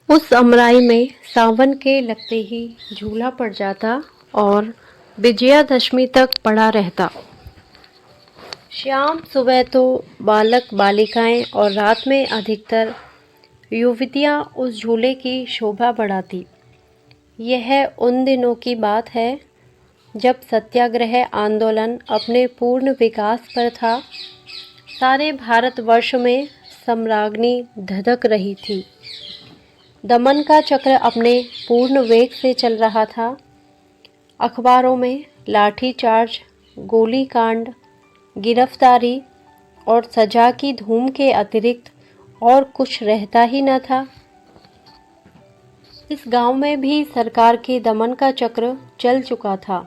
उस अमराई में सावन के लगते ही झूला पड़ जाता और विजयादशमी तक पड़ा रहता। शाम सुबह तो बालक बालिकाएं और रात में अधिकतर युवतियां उस झूले की शोभा बढ़ाती। यह उन दिनों की बात है जब सत्याग्रह आंदोलन अपने पूर्ण विकास पर था। सारे भारतवर्ष में सम्राज्ञी धधक रही थी। दमन का चक्र अपने पूर्ण वेग से चल रहा था। अखबारों में लाठीचार्ज, गोलीकांड, गिरफ्तारी और सजा की धूम के अतिरिक्त और कुछ रहता ही न था। इस गांव में भी सरकार के दमन का चक्र चल चुका था।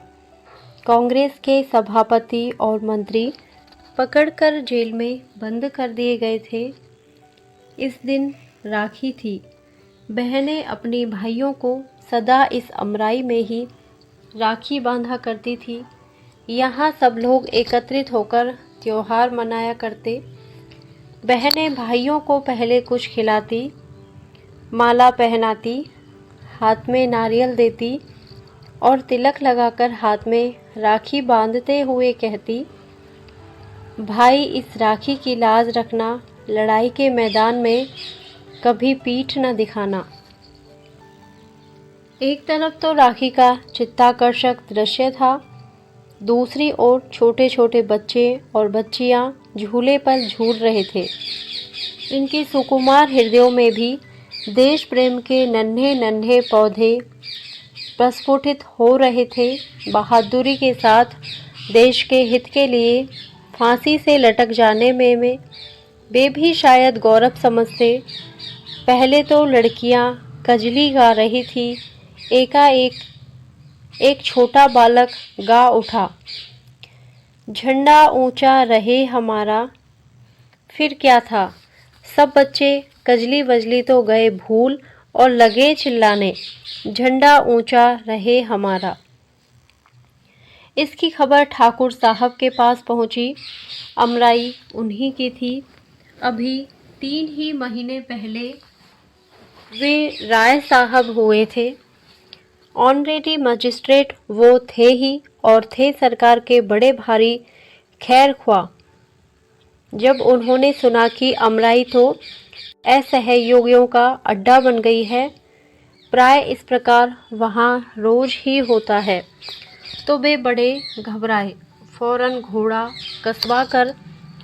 कांग्रेस के सभापति और मंत्री पकड़कर जेल में बंद कर दिए गए थे। इस दिन राखी थी। बहनें अपनी भाइयों को सदा इस अमराई में ही राखी बांधा करती थी। यहाँ सब लोग एकत्रित होकर त्योहार मनाया करते। बहनें भाइयों को पहले कुछ खिलाती, माला पहनाती, हाथ में नारियल देती और तिलक लगाकर हाथ में राखी बांधते हुए कहती, भाई इस राखी की लाज रखना, लड़ाई के मैदान में कभी पीठ न दिखाना। एक तरफ तो राखी का चित्ताकर्षक दृश्य था, दूसरी ओर छोटे छोटे बच्चे और बच्चियां झूले पर झूल रहे थे। इनकी सुकुमार हृदयों में भी देश प्रेम के नन्हे नन्हे पौधे प्रस्फुटित हो रहे थे। बहादुरी के साथ देश के हित के लिए फांसी से लटक जाने में वे भी शायद गौरव समझते। पहले तो लड़कियां कजली गा रही थी। एकाएक एक छोटा बालक गा उठा, झंडा ऊंचा रहे हमारा। फिर क्या था, सब बच्चे कजली वजली तो गए भूल और लगे चिल्लाने, झंडा ऊंचा रहे हमारा। इसकी खबर ठाकुर साहब के पास पहुंची। अमराई उन्हीं की थी। अभी 3 ही महीने पहले वे राय साहब हुए थे। ऑनरेडी मजिस्ट्रेट वो थे ही और थे सरकार के बड़े भारी खैर ख्वाह। जब उन्होंने सुना कि अमराई तो असहयोगियों का अड्डा बन गई है, प्राय इस प्रकार वहाँ रोज ही होता है, तो वे बड़े घबराए। फौरन घोड़ा कसवा कर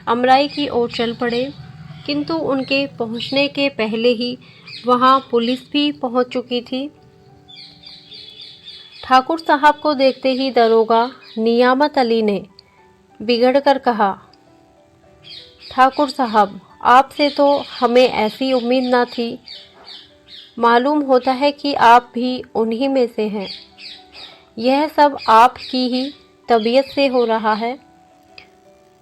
अमराई की ओर चल पड़े, किंतु उनके पहुँचने के पहले ही वहाँ पुलिस भी पहुँच चुकी थी। ठाकुर साहब को देखते ही दरोगा नियामत अली ने बिगड़ कर कहा, ठाकुर साहब, आपसे तो हमें ऐसी उम्मीद न थी। मालूम होता है कि आप भी उन्हीं में से हैं। यह सब आपकी ही तबीयत से हो रहा है,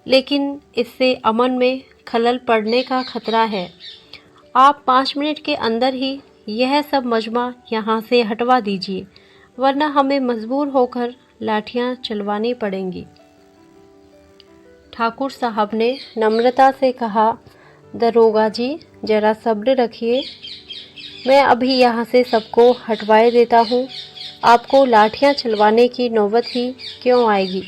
लेकिन इससे अमन में खलल पड़ने का खतरा है। आप 5 मिनट के अंदर ही यह सब मजमा यहाँ से हटवा दीजिए, वरना हमें मजबूर होकर लाठियाँ चलवानी पड़ेंगी। ठाकुर साहब ने नम्रता से कहा, दरोगा जी जरा सब्र रखिए, मैं अभी यहाँ से सबको हटवाए देता हूँ। आपको लाठियाँ चलवाने की नौबत ही क्यों आएगी।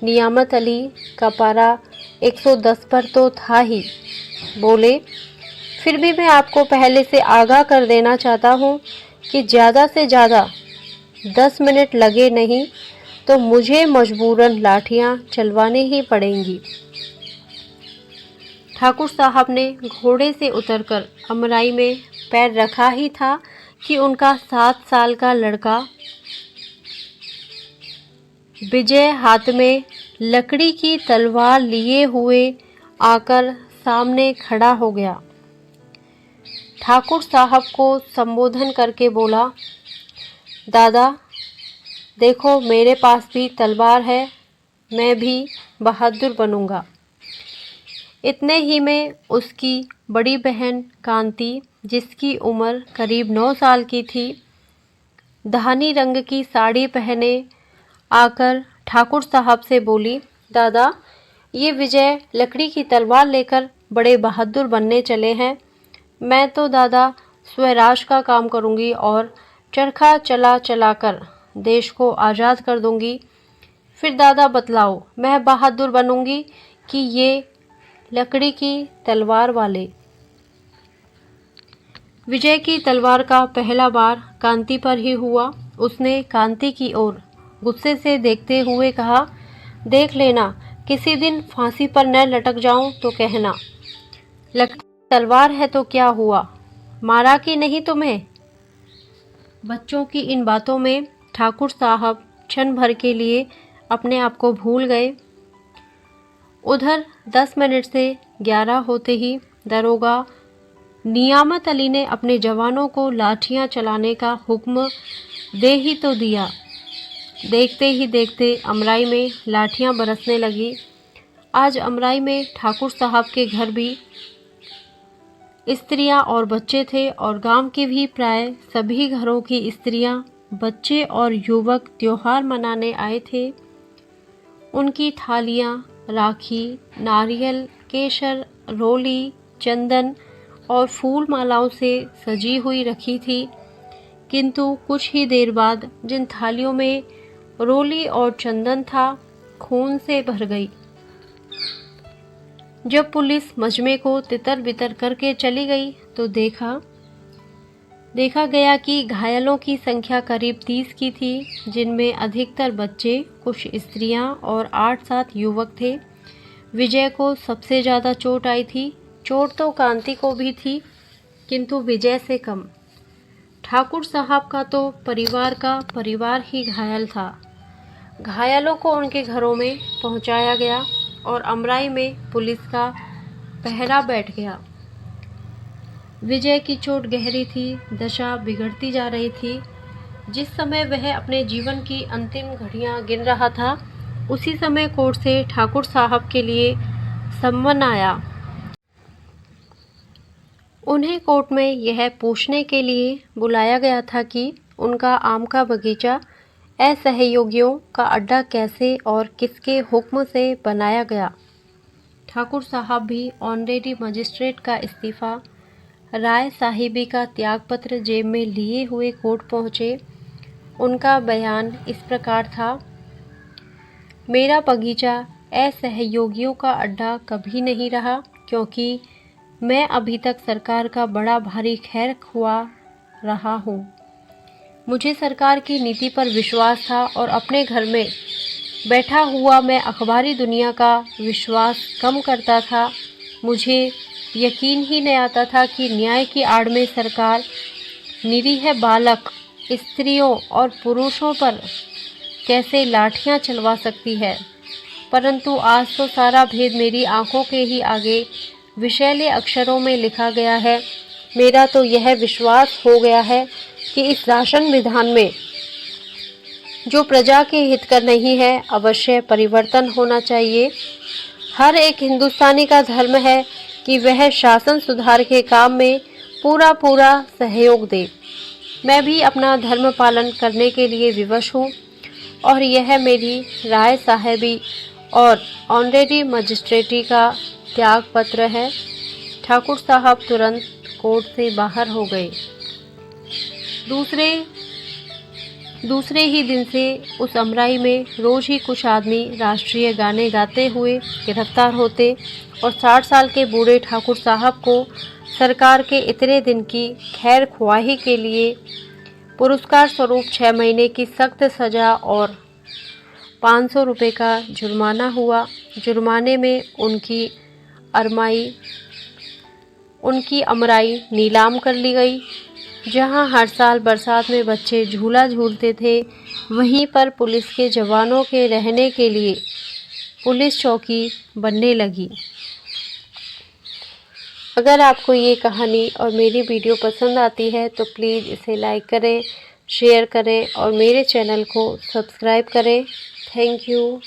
नियामत अली का पारा 110 पर तो था ही। बोले, फिर भी मैं आपको पहले से आगाह कर देना चाहता हूँ कि ज़्यादा से ज़्यादा 10 मिनट लगे नहीं तो मुझे मजबूरन लाठियाँ चलवाने ही पड़ेंगी। ठाकुर साहब ने घोड़े से उतरकर अमराई में पैर रखा ही था कि उनका 7 साल का लड़का विजय हाथ में लकड़ी की तलवार लिए हुए आकर सामने खड़ा हो गया। ठाकुर साहब को संबोधन करके बोला, दादा देखो, मेरे पास भी तलवार है, मैं भी बहादुर बनूंगा। इतने ही में उसकी बड़ी बहन कांति, जिसकी उम्र करीब 9 साल की थी, धानी रंग की साड़ी पहने आकर ठाकुर साहब से बोली, दादा ये विजय लकड़ी की तलवार लेकर बड़े बहादुर बनने चले हैं। मैं तो दादा स्वराज का काम करूंगी और चरखा चला चला कर देश को आज़ाद कर दूंगी। फिर दादा बतलाओ, मैं बहादुर बनूंगी कि ये लकड़ी की तलवार वाले। विजय की तलवार का पहला बार कांति पर ही हुआ। उसने कांति की ओर गुस्से से देखते हुए कहा, देख लेना, किसी दिन फांसी पर न लटक जाऊं तो कहना। लकड़ी की तलवार है तो क्या हुआ, मारा कि नहीं तुम्हें? बच्चों की इन बातों में ठाकुर साहब क्षण भर के लिए अपने आप को भूल गए। उधर 10 मिनट से 11 होते ही दरोगा नियामत अली ने अपने जवानों को लाठियां चलाने का हुक्म दे ही तो दिया। देखते ही देखते अमराई में लाठियां बरसने लगी। आज अमराई में ठाकुर साहब के घर भी स्त्रियां और बच्चे थे और गांव के भी प्राय सभी घरों की स्त्रियां, बच्चे और युवक त्योहार मनाने आए थे। उनकी थालियां राखी, नारियल, केसर, रोली, चंदन और फूल मालाओं से सजी हुई रखी थी, किंतु कुछ ही देर बाद जिन थालियों में रोली और चंदन था, खून से भर गई। जब पुलिस मजमे को तितर बितर करके चली गई तो देखा गया कि घायलों की संख्या करीब 30 की थी, जिनमें अधिकतर बच्चे, कुछ स्त्रियां और 8-7 युवक थे। विजय को सबसे ज़्यादा चोट आई थी। चोट तो कांति को भी थी, किंतु विजय से कम। ठाकुर साहब का तो परिवार का परिवार ही घायल था। घायलों को उनके घरों में पहुंचाया गया और अमराई में पुलिस का पहरा बैठ गया। विजय की चोट गहरी थी, दशा बिगड़ती जा रही थी। जिस समय वह अपने जीवन की अंतिम घड़ियां गिन रहा था, उसी समय कोर्ट से ठाकुर साहब के लिए सम्मन आया। उन्हें कोर्ट में यह पूछने के लिए बुलाया गया था कि उनका आम का बगीचा असहयोगियों का अड्डा कैसे और किसके हुक्म से बनाया गया। ठाकुर साहब भी ऑनरेरी मजिस्ट्रेट का इस्तीफा, राय साहिबी का त्यागपत्र जेब में लिए हुए कोर्ट पहुँचे। उनका बयान इस प्रकार था, मेरा बगीचा असहयोगियों का अड्डा कभी नहीं रहा, क्योंकि मैं अभी तक सरकार का बड़ा भारी खैर खुआ रहा हूँ। मुझे सरकार की नीति पर विश्वास था और अपने घर में बैठा हुआ मैं अखबारी दुनिया का विश्वास कम करता था। मुझे यकीन ही नहीं आता था कि न्याय की आड़ में सरकार निरीह बालक, स्त्रियों और पुरुषों पर कैसे लाठियां चलवा सकती है। परंतु आज तो सारा भेद मेरी आंखों के ही आगे विषैले अक्षरों में लिखा गया है। मेरा तो यह विश्वास हो गया है कि इस शासन विधान में जो प्रजा के हित का नहीं है, अवश्य परिवर्तन होना चाहिए। हर एक हिंदुस्तानी का धर्म है कि वह शासन सुधार के काम में पूरा सहयोग दे। मैं भी अपना धर्म पालन करने के लिए विवश हूँ और यह मेरी राय साहिबी और ऑनरेरी मजिस्ट्रेटी का त्याग पत्र है। ठाकुर साहब तुरंत कोर्ट से बाहर हो गए। दूसरे ही दिन से उस अमराई में रोज ही कुछ आदमी राष्ट्रीय गाने गाते हुए गिरफ्तार होते और 60 साल के बूढ़े ठाकुर साहब को सरकार के इतने दिन की खैर ख्वाही के लिए पुरस्कार स्वरूप 6 महीने की सख्त सजा और 500 रुपये का जुर्माना हुआ। जुर्माने में उनकी अमराई नीलाम कर ली गई। जहां हर साल बरसात में बच्चे झूला झूलते थे, वहीं पर पुलिस के जवानों के रहने के लिए पुलिस चौकी बनने लगी। अगर आपको ये कहानी और मेरी वीडियो पसंद आती है तो प्लीज़ इसे लाइक करें, शेयर करें और मेरे चैनल को सब्सक्राइब करें। Thank you.